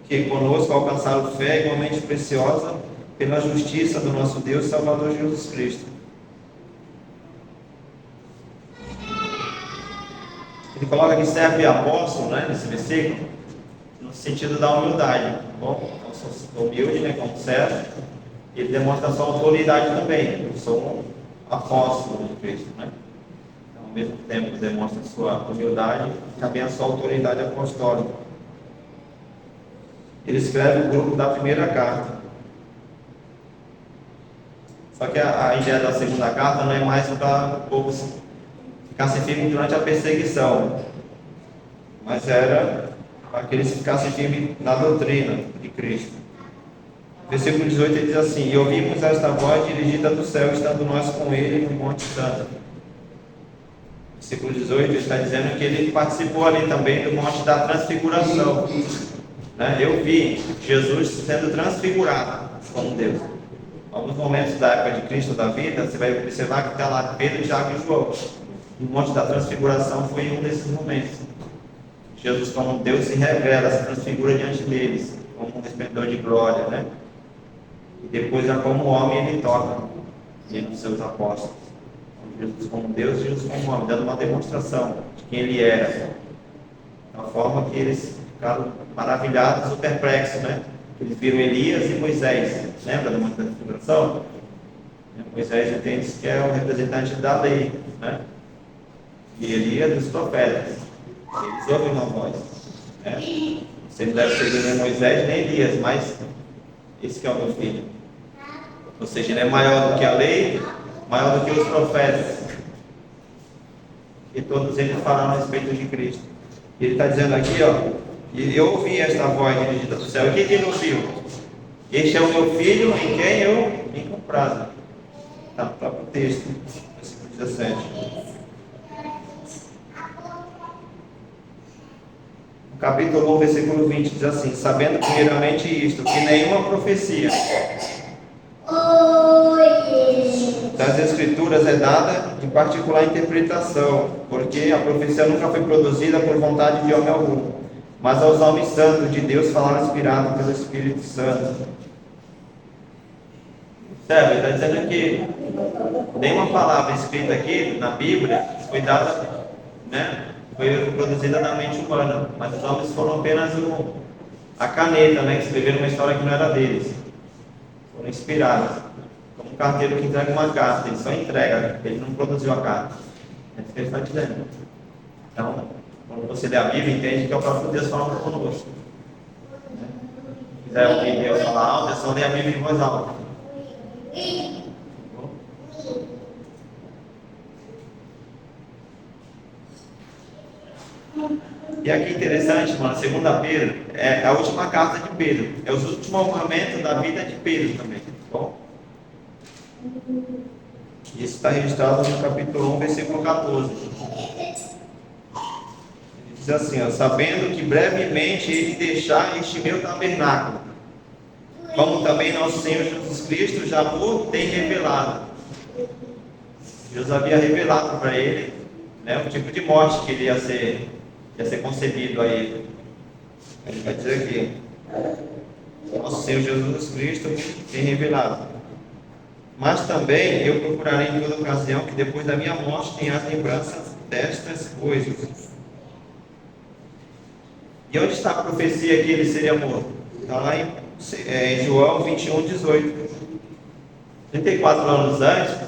que conosco alcançaram fé igualmente preciosa pela justiça do nosso Deus e Salvador Jesus Cristo. Ele coloca que serve e apóstolo, né, nesse versículo, no sentido da humildade. Bom, eu sou humilde, né, como servo. Ele demonstra a sua autoridade também. Eu sou um apóstolo de Cristo, né? Então, ao mesmo tempo que demonstra a sua humildade, também a sua autoridade apostólica. Ele escreve o grupo da primeira carta. Só que a ideia da segunda carta não é mais para o povo ficassem firmes durante a perseguição, mas era para que eles ficassem firmes na doutrina de Cristo. Versículo 18 ele diz assim: E ouvimos esta voz dirigida do céu, estando nós com ele no Monte Santo. Versículo 18 ele está dizendo que ele participou ali também do Monte da Transfiguração, né? Eu vi Jesus sendo transfigurado como Deus. Alguns momentos da época de Cristo da vida, você vai observar que está lá Pedro, Tiago e João. O Monte da Transfiguração foi um desses momentos. Jesus como Deus se revela, se transfigura diante deles, como um resplendor de glória, né? E depois, já como homem, ele toca diante dos seus apóstolos. Jesus como Deus e Jesus como homem, dando uma demonstração de quem ele era. De uma forma que eles ficaram maravilhados ou perplexos, né? Eles viram Elias e Moisés. Lembra do Monte da Transfiguração? Moisés entende que é o representante da lei, né? E Elias dos profetas. Eles ouvem uma voz, né? Você não deve seguir nem Moisés nem Elias, mas esse que é o meu filho. Ou seja, ele é maior do que a lei, maior do que os profetas. E todos eles falaram a respeito de Cristo. E ele está dizendo aqui, ó, e eu ouvi esta voz dirigida do céu. E quem que ele ouviu? Este é o meu filho em quem eu me comprazo. Está no próprio texto, versículo 17. No capítulo 1, versículo 20, diz assim: Sabendo primeiramente isto, que nenhuma profecia das Escrituras é dada de particular interpretação, porque a profecia nunca foi produzida por vontade de homem algum, mas aos homens santos de Deus falaram inspirado pelo Espírito Santo. Sabe, está dizendo que nenhuma palavra escrita aqui na Bíblia foi dada, né? Foi produzida na mente humana, mas os homens foram apenas a caneta, né? Que escreveram uma história que não era deles. Foram inspirados. Como um carteiro que entrega uma carta, ele só entrega, ele não produziu a carta. É isso que ele está dizendo. Então, quando você lê a Bíblia, entende que é o próprio Deus falando conosco. Se quiser ouvir Deus falar alto, é só ler a Bíblia em voz alta. E aqui interessante, mano, 2 Pedro é a última carta de Pedro, é os últimos momentos da vida de Pedro também, tá bom? Isso está registrado no capítulo 1, versículo 14. Ele diz assim, ó: Sabendo que brevemente ele deixar este meu tabernáculo, como também nosso Senhor Jesus Cristo já o tem revelado. Deus havia revelado para ele, né, o tipo de morte que ele ia ser concebido a ele. Ele vai dizer aqui: nosso Senhor Jesus Cristo tem revelado. Mas também eu procurarei em toda ocasião que depois da minha morte tenha as lembranças destas coisas. E onde está a profecia que ele seria morto? Está lá em João 21, 18. 34 anos antes de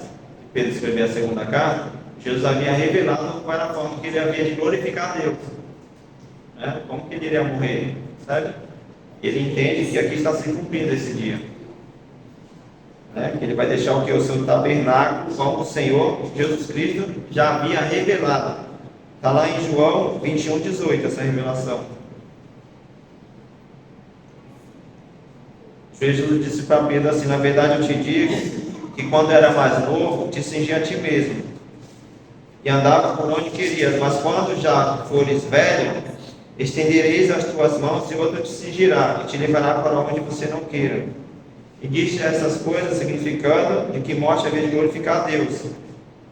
Pedro escrever a segunda carta, Jesus havia revelado qual era a forma que ele havia de glorificar Deus, né? Como que ele iria morrer, sabe? Ele entende que aqui está se cumprindo esse dia, né? Que ele vai deixar o que? O seu tabernáculo, como o Senhor Jesus Cristo já havia revelado. Está lá em João 21, 18, essa revelação. Jesus disse para Pedro assim: na verdade eu te digo que quando era mais novo, te cingia a ti mesmo e andava por onde querias, mas quando já fores velho, estendereis as tuas mãos e outro te cingirá e te levará para onde você não queira. E disse essas coisas, significando de que morte havia de glorificar a Deus.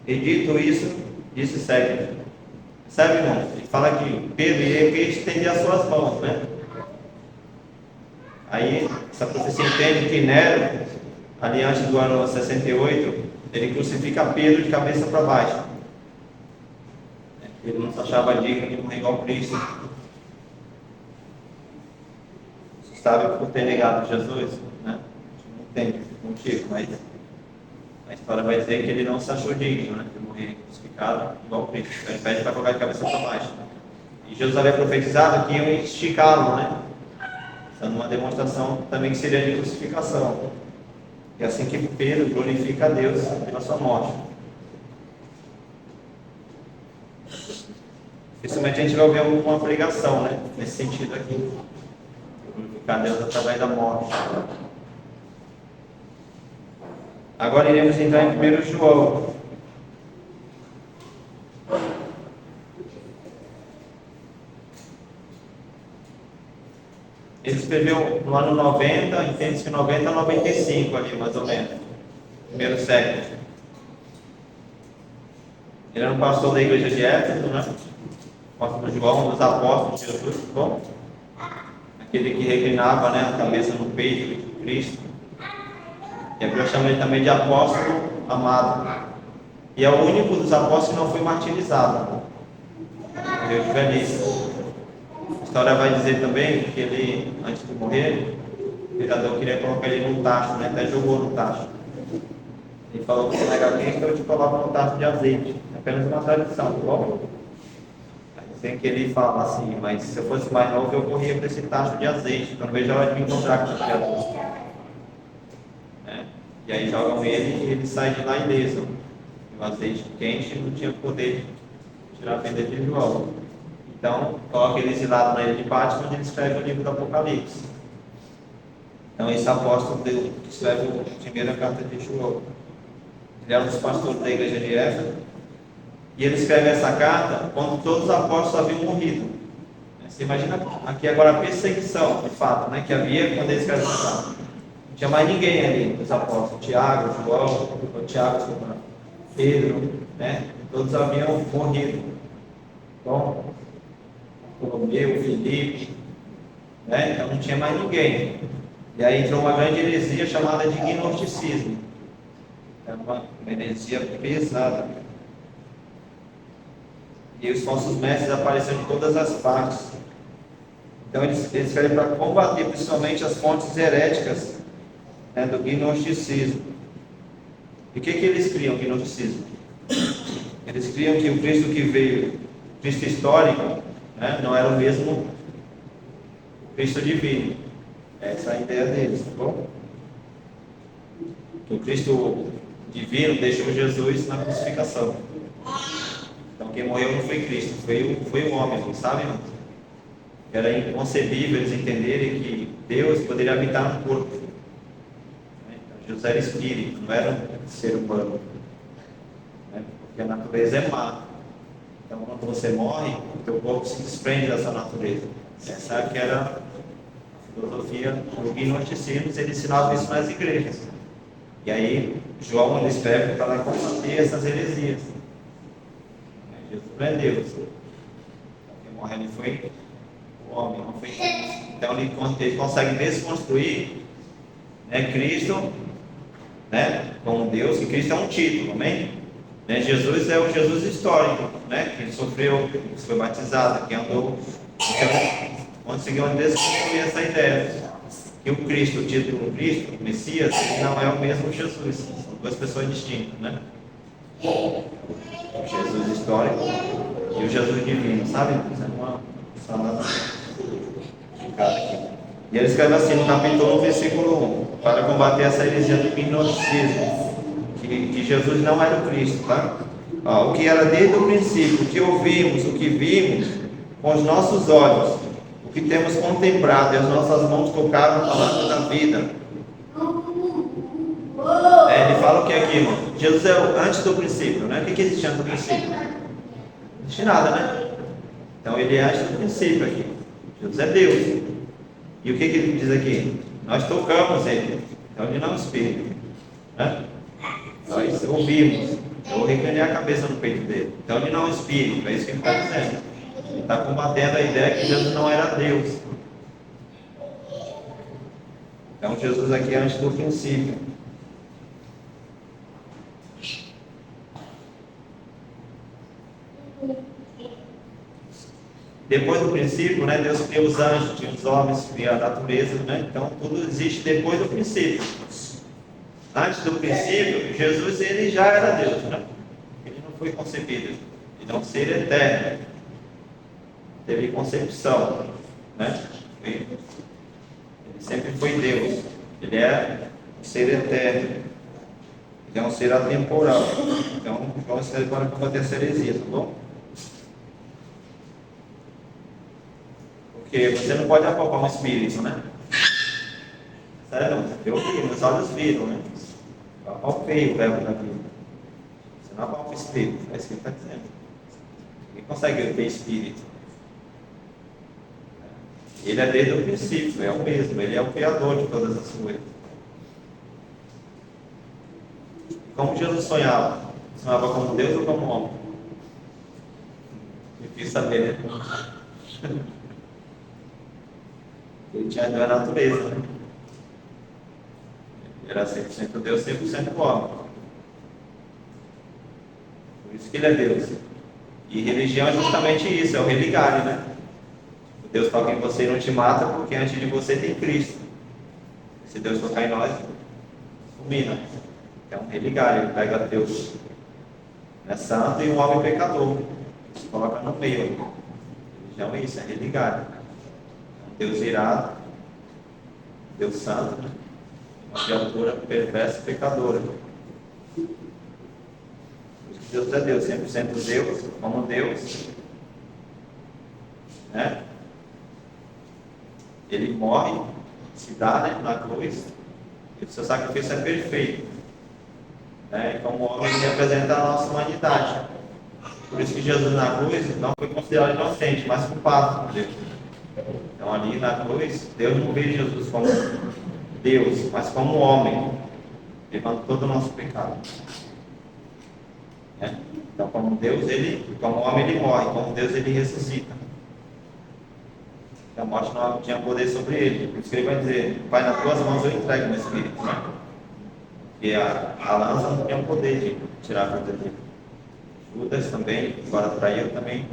E dito isso, disse segue. Sabe, irmão? Ele fala que Pedro ia estender as suas mãos, né? Aí, essa profecia entende que Nero, ali antes do ano 68, ele crucifica Pedro de cabeça para baixo. Ele não se achava digno de morrer igual Cristo. Você sabe por ter negado Jesus, né? Não tem motivo, mas a história vai dizer que ele não se achou digno, né, de morrer crucificado igual Cristo. Então ele pede para colocar de cabeça para baixo. E Jesus havia profetizado que iam esticá-lo, né? Sendo uma demonstração também que seria de crucificação. E assim que Pedro glorifica a Deus pela sua morte. Dificilmente a gente vai ouvir alguma pregação, né? Nesse sentido aqui. Glorificar a Deus através da morte. Agora iremos entrar em 1 João. Ele escreveu no ano 90, entende-se que 90 a 95 ali, mais ou menos. Primeiro século. Ele era um pastor da igreja de Éfeso, né? O apóstolo João, um dos apóstolos de Jesus, bom? Aquele que reclinava, né, a cabeça no peito de Cristo. E a Bíblia chama ele também de apóstolo amado. E é o único dos apóstolos que não foi martirizado. Morreu de velhice. A história vai dizer também que ele, antes de morrer, o imperador queria colocar ele num tacho, né? Até jogou no tacho. Ele falou que se negar Cristo, eu te coloco num tacho de azeite. É apenas uma tradição, tá bom? Sem que ele fala assim, mas se eu fosse mais novo, eu corria para esse tacho de azeite. Então, não vejo a hora de me encontrar com Jesus. E aí jogam ele e ele sai de lá ileso. O azeite quente não tinha poder de tirar a vida de João. Então, coloca ele exilado na ilha de Patmos, onde ele escreve o livro do Apocalipse. Então, esse apóstolo que escreve a primeira carta de João. Ele é um dos pastores da igreja de Éfeso. E ele escreve essa carta quando todos os apóstolos haviam morrido. Você imagina aqui agora a perseguição, de fato, né, que havia quando ele escreve essa carta. Não tinha mais ninguém ali dos apóstolos. Tiago, João, Pedro, né? Todos haviam morrido. Bom, Bartolomeu, Filipe, né? Então não tinha mais ninguém. E aí entrou uma grande heresia chamada de gnosticismo. É uma heresia pesada. E os falsos mestres apareceram de todas as partes. Então eles querem para combater principalmente as fontes heréticas, né, do gnosticismo. E o que eles criam, o gnosticismo? Eles criam que o Cristo que veio, o Cristo histórico, né, não era o mesmo Cristo divino. Essa é a ideia deles, tá bom? Que o Cristo divino deixou Jesus na crucificação. Então quem morreu não foi Cristo, foi o homem, sabe? Era inconcebível eles entenderem que Deus poderia habitar no corpo. Então, Jesus era espírito, não era um ser humano. Porque a natureza é má. Então quando você morre, o teu corpo se desprende dessa natureza. Essa é que era a filosofia do gnosticismo, ele ensinava isso nas igrejas. E aí João ele escreve para combater essas heresias. Jesus não é Deus. Quem morre ali foi o homem, não foi Cristo. Então ele consegue desconstruir, né, Cristo, né, como Deus, que Cristo é um título, amém? Né, Jesus é o Jesus histórico, né, que sofreu, que foi batizado, que andou. Então conseguiu desconstruir essa ideia que o Cristo, o título Cristo, o Messias, não é o mesmo Jesus. São duas pessoas distintas, né? O Jesus histórico e o Jesus divino, sabe? Isso é uma salada complicada aqui. E ele escreve assim no capítulo 1, versículo 1, para combater essa heresia do gnosticismo, que Jesus não era o Cristo, tá? O que era desde o princípio, o que ouvimos, o que vimos com os nossos olhos, o que temos contemplado e as nossas mãos tocaram a palavra da vida. Ele fala o que aqui, irmão? Jesus é antes do princípio, né? O que existe antes do princípio? Não existe nada, né? Então ele é antes do princípio aqui. Jesus é Deus. E o que ele diz aqui? Nós tocamos ele. Então ele não é um espírito, né? Nós ouvimos. Eu reclinei a cabeça no peito dele. Então ele não é um espírito, é isso que ele está dizendo. Ele está combatendo a ideia que Jesus não era Deus. Então Jesus aqui é antes do princípio. Depois do princípio, né, Deus criou os anjos, criou os homens, criou a natureza, né? Então tudo existe depois do princípio. Antes do princípio, Jesus ele já era Deus, né? Ele não foi concebido, ele é um ser eterno. Teve concepção, né? Ele sempre foi Deus. Ele é um ser eterno. Ele é um ser atemporal. Então vamos agora combater essa heresia, tá bom? Porque você não pode apalpar um espírito, né? Sério, eu vi, meus olhos viram, né? Eu apalpei o verbo da vida. Você não apalpa o espírito, é isso que ele está dizendo. Ninguém consegue ver espírito. Ele é desde o princípio, é o mesmo, ele é o criador de todas as coisas. Como Jesus sonhava? Sonhava como Deus ou como homem? Difícil saber, né? Ele tinha a natureza, né? Ele era 100% Deus, 100% homem. Por isso que ele é Deus. E religião é justamente isso, é o religário, né? Deus toca em você e não te mata, porque antes de você tem Cristo. Se Deus tocar em nós, fulmina. É um religário, ele pega Deus, né, santo, e um homem pecador, se coloca no meio. Religião é isso, é religário. Deus irado, Deus santo, né? Uma criatura perversa e pecadora. Por isso que Deus é Deus, 100% Deus, como Deus, né? Ele morre, se dá, né, na cruz, e o seu sacrifício é perfeito, né? E como homem ele representa a nossa humanidade. Por isso que Jesus na cruz não foi considerado inocente, mas culpado por Deus. Então ali na cruz, Deus não vê Jesus como Deus, mas como homem, levando todo o nosso pecado. Né? Então como Deus, como homem ele morre, como Deus ele ressuscita. A morte não tinha poder sobre ele. Por isso que ele vai dizer: Pai, nas tuas mãos eu entrego meu espírito. Né? Porque a lança não tinha poder de tirar a vida dele. Judas também, embora traiu também,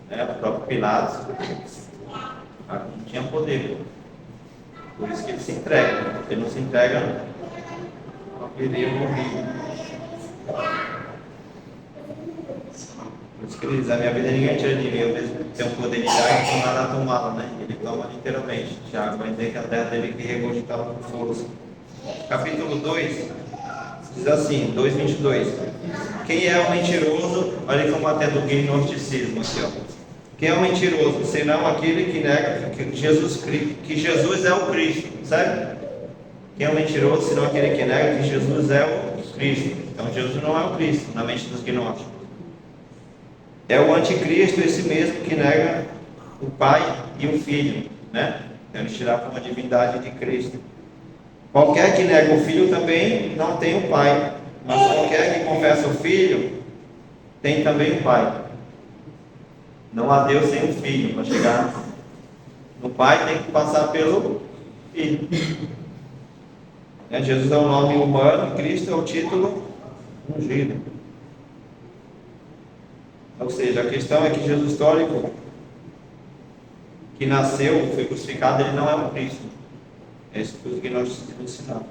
né? O próprio Pilatos não tinha poder. Por isso que ele se entrega. Se ele não se entrega, não queria morrer. Por isso que ele diz: a minha vida ninguém tira de mim, eu mesmo tenho um poder de dar e não nada a tomá-la, né? Ele toma literalmente. Tiago vai dizer que a terra dele que regurgitava com força. Capítulo 2 diz assim, 2:22. Quem é o mentiroso? Olha ele combatendo o gnosticismo aqui, ó. Quem é o mentiroso? Senão aquele que nega que Jesus é o Cristo, certo? Quem é o mentiroso? Senão aquele que nega que Jesus é o Cristo. Então Jesus não é o Cristo na mente dos gnósticos. É o anticristo, esse mesmo que nega o Pai e o Filho, né? Então ele tiravam a divindade de Cristo. Qualquer que nega o Filho também não tem o Pai, mas qualquer que confessa o Filho tem também o Pai. Não há Deus sem o Filho. Para chegar no Pai tem que passar pelo Filho. Jesus é o nome humano, Cristo é o título ungido. Ou seja, a questão é que Jesus histórico, que nasceu, foi crucificado, ele não é o Cristo. É isso que os gnósticos ensinaram.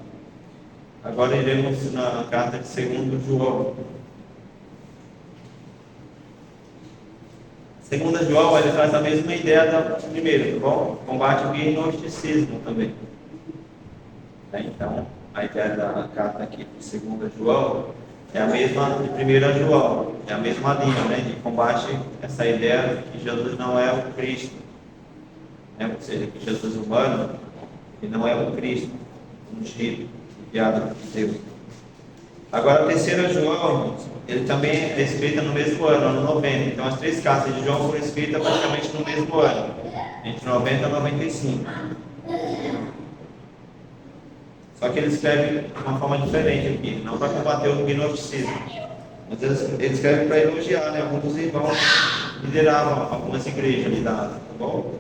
Agora iremos na carta de 2 João. 2 João, ele traz a mesma ideia da primeira, tá bom? Combate o gnosticismo também. Então, a ideia da carta aqui de 2 João é a mesma de 1 João, é a mesma linha, né, de combate essa ideia de que Jesus não é o Cristo, né, ou seja, que Jesus humano, ele não é o Cristo, ungido, enviado por Deus. Agora, a 3 João, ele também é escrita no mesmo ano 90, então as 3 cartas de João foram escritas praticamente no mesmo ano, entre 90 e 95. Só que ele escreve de uma forma diferente aqui, não para combater o gnosticismo, Mas ele escreve para elogiar, né? Alguns dos irmãos lideravam algumas igrejas ali da Ásia, tá bom?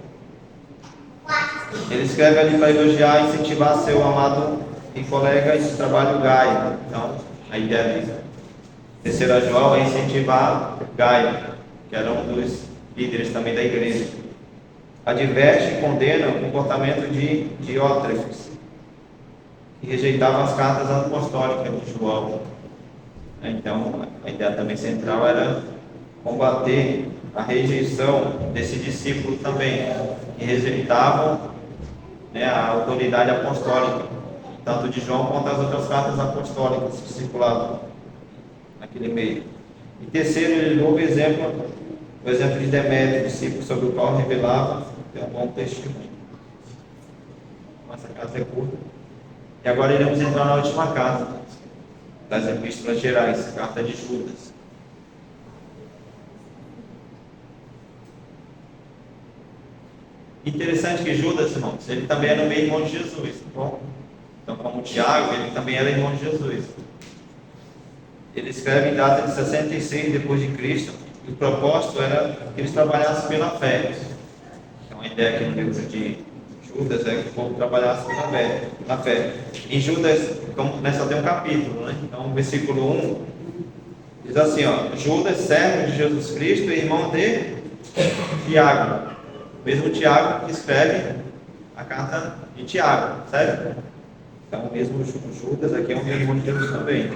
Ele escreve ali para elogiar e incentivar seu amado e colega de trabalho Gaio. Então, a ideia disso. Terceira João é incentivar Gaio, que era um dos líderes também da igreja. Adverte e condena o comportamento de Diótrefes, que rejeitava as cartas apostólicas de João. Então, a ideia também central era combater a rejeição desse discípulo também, que rejeitavam, né, a autoridade apostólica, tanto de João quanto as outras cartas apostólicas que circulavam naquele meio. E terceiro, ele deu o exemplo de Demétrio, discípulo sobre o qual revelava um bom testemunho. Essa carta é curta. E agora iremos entrar na última carta das epístolas gerais, carta de Judas. Interessante que Judas, irmãos, ele também era meio irmão de Jesus, tá bom? Então, como Tiago, ele também era irmão de Jesus. Ele escreve em data de 66 depois de Cristo, e o propósito era que eles trabalhassem pela fé. Então, a ideia aqui no livro de Judas é que o povo trabalhasse pela fé. Em Judas, só tem um capítulo, né? Então, versículo 1 diz assim, ó: Judas, servo de Jesus Cristo e irmão de Tiago. Mesmo Tiago que escreve a carta de Tiago, certo? Então, mesmo Judas aqui é um irmão de Jesus também.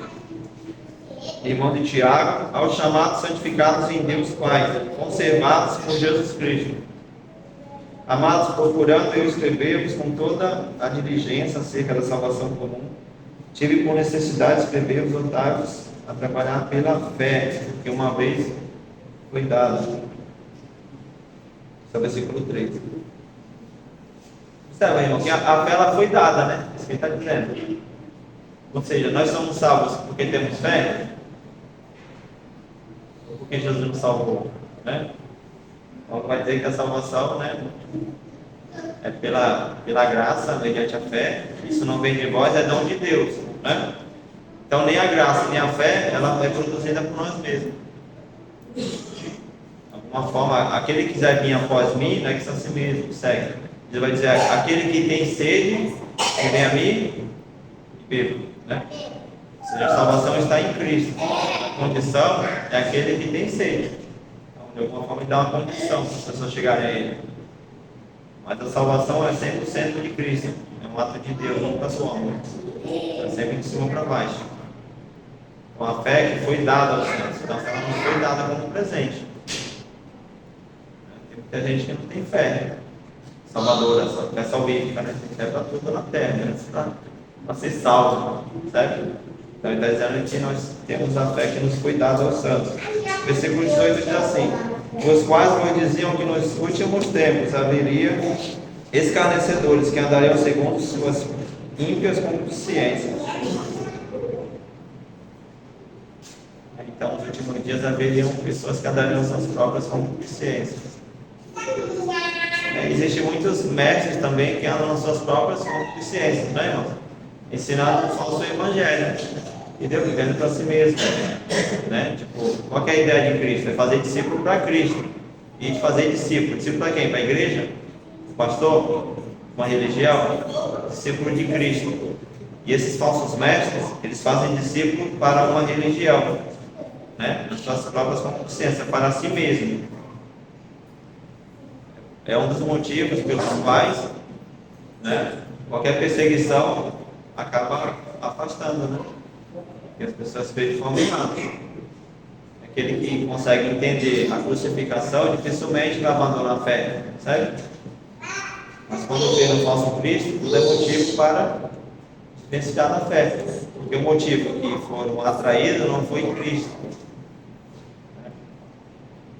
Irmão de Tiago, aos chamados santificados em Deus Pai, conservados por Jesus Cristo. Amados, procurando eu escrever-vos com toda a diligência acerca da salvação comum, tive por necessidade de escrever-vos, otários, a trabalhar pela fé, que uma vez foi dada. Esse é o versículo 3. Observa, irmão, que a fé ela foi dada, né? Isso que ele está dizendo. Ou seja, nós somos salvos porque temos fé, ou porque Jesus nos salvou, né? Então vai dizer que a salvação, né, é pela graça, mediante a fé. Isso não vem de vós, é dom de Deus, né? Então nem a graça nem a fé, ela é produzida por nós mesmos. De alguma forma, aquele que quiser vir após mim, não é que só a si mesmo, segue. Ele vai dizer: aquele que tem sede, que vem a mim e beba, né? Ou seja, a salvação está em Cristo. A condição é aquele que tem sede. Então, de alguma forma, ele dá uma condição para as pessoas chegarem a Ele. Mas a salvação é 100% de Cristo. É um ato de Deus, não pessoal. É sempre de cima para baixo. Com a fé que foi dada aos santos. Então, ela não foi dada como presente. Tem muita gente que não tem fé salvadora, só fé salvífica, né? Tem fé para tudo na terra, né? Para ser salvo, certo? Então ele está dizendo que nós temos a fé que nos foi dada aos santos. Versículo 18 diz assim: os quais nos diziam que nos últimos tempos haveria escarnecedores que andariam segundo suas ímpias concupiscências. Então, nos últimos dias haveriam pessoas que andariam suas próprias concupiscências. Existem muitos mestres também que andam nas suas próprias concupiscências, né, irmãos? Ensinando um falso evangelho, entendeu? Vivendo para si mesmo, né? Tipo, qual que é a ideia de Cristo? É fazer discípulo para Cristo. E de fazer discípulo para quem? Para a igreja? Pastor? Uma religião? Discípulo de Cristo. E esses falsos mestres, eles fazem discípulo para uma religião, né? Nas suas próprias concupiscências, para si mesmo. É um dos motivos pelos quais, né, qualquer perseguição acaba afastando, né? Porque as pessoas veem de forma errada. Aquele que consegue entender a crucificação dificilmente vai abandonar a fé, certo? Mas quando vê no falso Cristo, tudo é motivo para desvencilhar da fé. Porque o motivo que foram atraídos não foi em Cristo.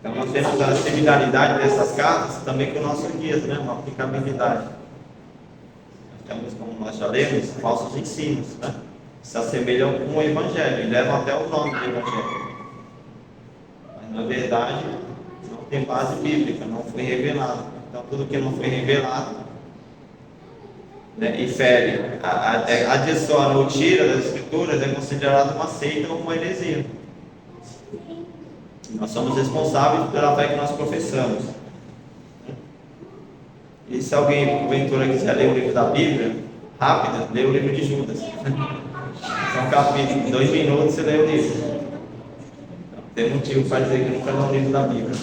Então nós temos a similaridade dessas cartas também com nossos dias, né? Uma aplicabilidade. Nós temos, como nós já lemos, falsos ensinos, né? Que se assemelham com o Evangelho e levam até o nome do Evangelho. Mas na verdade não tem base bíblica, não foi revelado. Então tudo que não foi revelado, né, e fere, adiciona ou tira das escrituras, é considerado uma seita ou uma heresia. Nós somos responsáveis pela fé que nós professamos. E se alguém, porventura, quiser ler o livro da Bíblia, rápido, lê o livro de Judas. São capítulos, em 2 minutos você lê o livro. Então, tem motivo para dizer que nunca lê o livro da Bíblia.